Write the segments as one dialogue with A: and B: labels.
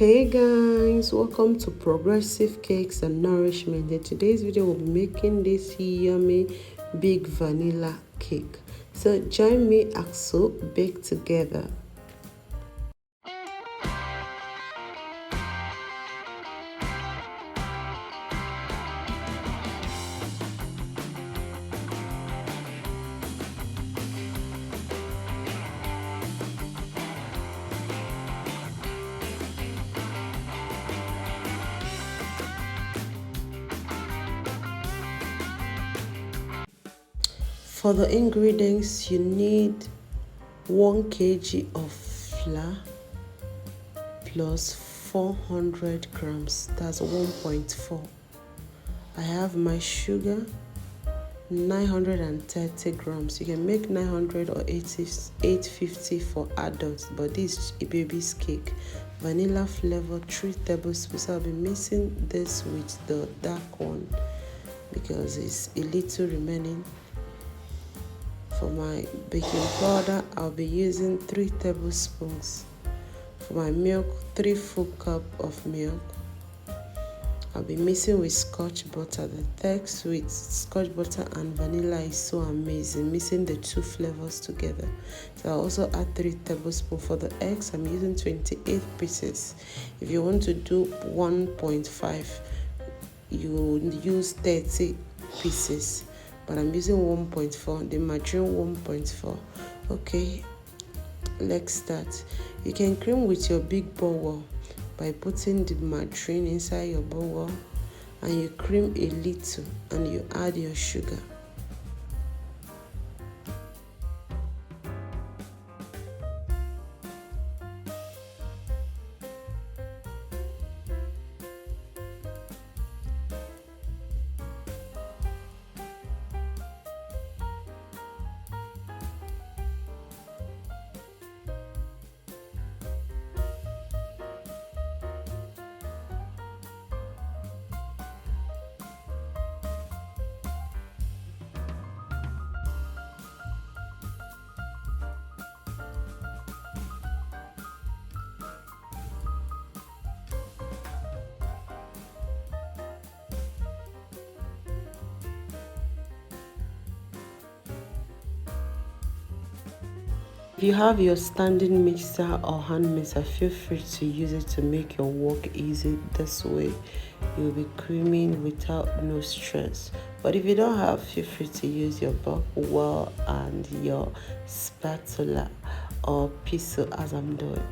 A: Hey guys, welcome to Progressive Cakes and Nourishment. In today's video, we'll be making this yummy big vanilla cake. So join me as we bake together. For the ingredients, you need 1 kg of flour plus 400 grams, that's 1.4. I have my sugar, 930 grams. You can make 900 or 850 for adults, but this is a baby's cake. Vanilla flavor, 3 tablespoons. I'll be mixing this with the dark one because it's a little remaining. For my baking powder, I'll be using 3 tablespoons. For my milk, 3 full cup of milk. I'll be mixing with scotch butter. The text with scotch butter and vanilla is so amazing, mixing the two flavors together. So I'll also add 3 tablespoons. For the eggs, I'm using 28 pieces. If you want to do 1.5, you use 30 pieces. But I'm using 1.4, the margarine 1.4. Okay, let's start. You can cream with your big bowl by putting the margarine inside your bowl and you cream a little and you add your sugar. If you have your standing mixer or hand mixer, feel free to use it to make your work easy. This way you'll be creaming without no stress. But if you don't have, feel free to use your buck well and your spatula or pistol as I'm doing.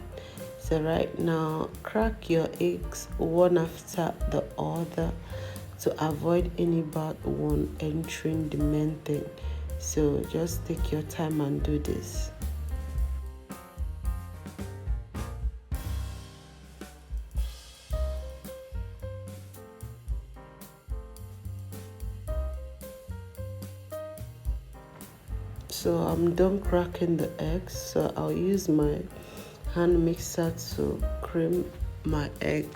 A: So right now, crack your eggs one after the other to avoid any bad one entering the main thing. So just take your time and do this. So I'm done cracking the eggs, so I'll use my hand mixer to cream my egg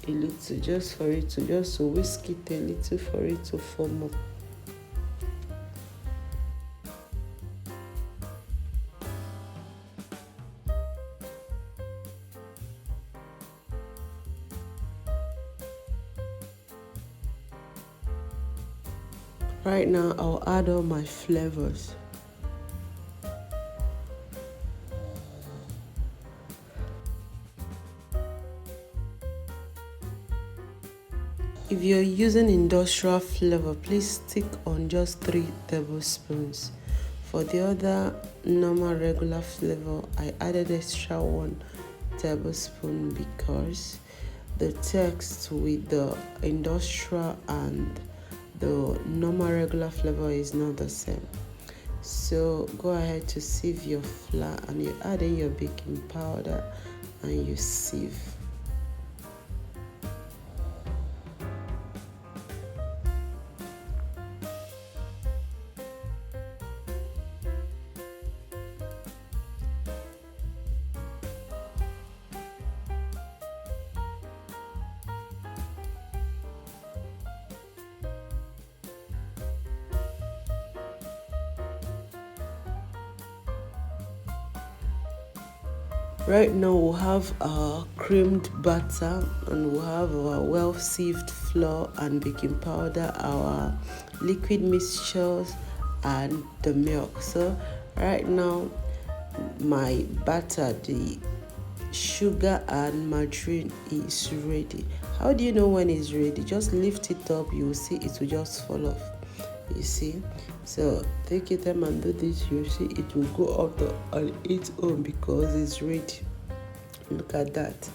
A: a little, just to whisk it a little for it to form up. Right now I'll add all my flavors. If you're using industrial flavor, please stick on just 3 tablespoons. For the other normal regular flavor, I added extra 1 tablespoon because the text with the industrial and the normal regular flavor is not the same. So go ahead to sieve your flour and you add in your baking powder and you sieve. Right now we'll have our creamed butter, and we'll have our well sieved flour and baking powder, our liquid mixtures, and the milk. So right now my butter, the sugar and margarine is ready. How do you know when it's ready? Just lift it up, you will see it will just fall off. You see, so take your time and do this. You see it will go out on its own because it's ready. Look at that.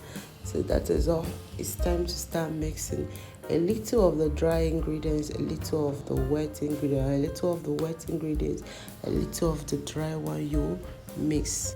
A: So that is all. It's time to start mixing. A little of the dry ingredients, a little of the wet ingredients, a little of the wet ingredients, a little of the dry one. You mix.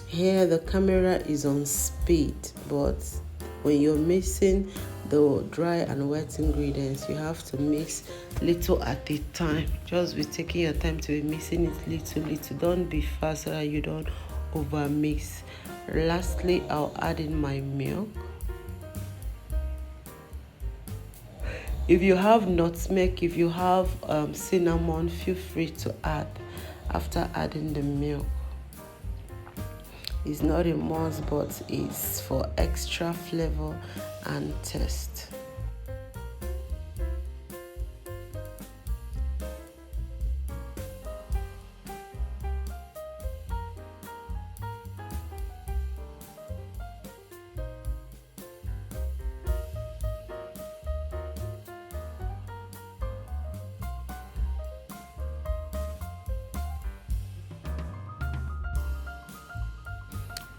A: Here the camera is on speed, but when you're mixing the dry and wet ingredients, you have to mix little at a time. Just be taking your time to be mixing it little. Don't be fast so that you don't over mix. Lastly, I'll add in my milk. If you have nutmeg, if you have cinnamon, feel free to add after adding the milk. It's not a must, but it's for extra flavor and taste.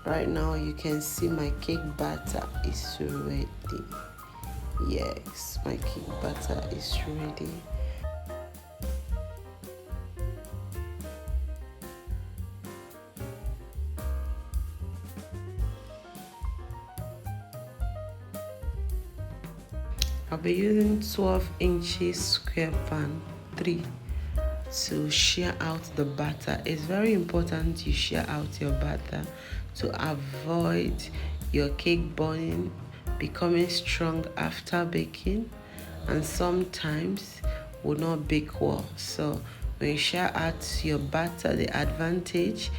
A: Right now you can see my cake batter is ready. Yes, my cake batter is ready. I'll be using 12 inches square pan 3 to share out the batter. It's very important you share out your batter to avoid your cake burning, becoming strong after baking, and sometimes will not bake well. So when you share out your batter, the advantage,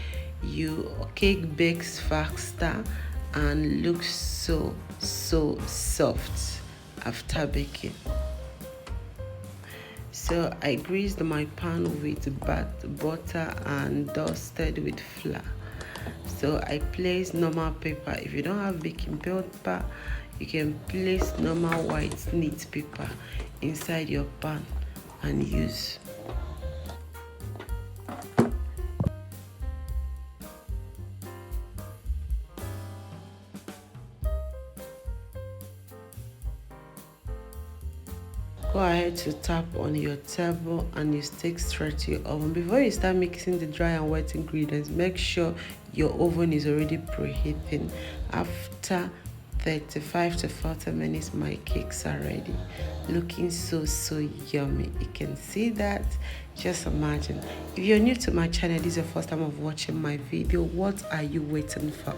A: your cake bakes faster and looks so soft after baking. So I greased my pan with butter and dusted with flour. So I place normal paper. If you don't have baking paper, you can place normal white neat paper inside your pan and use. Go ahead to tap on your table and you stick straight to your oven. Before you start mixing the dry and wet ingredients, make sure your oven is already preheating. After 35 to 40 minutes, my cakes are ready, looking so yummy. You can see that. Just imagine. If you're new to my channel, this is your first time of watching my video, what are you waiting for?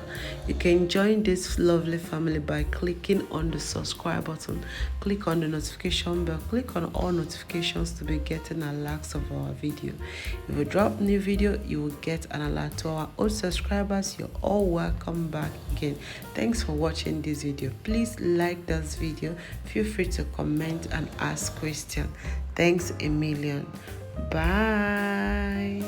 A: You can join this lovely family by clicking on the subscribe button, click on the notification bell, click on all notifications to be getting alerts of our video. If we drop new video, you will get an alert. To our old subscribers, you're all welcome back again. Thanks for watching this video. Please like this video, feel free to comment and ask questions. Thanks a million. Bye.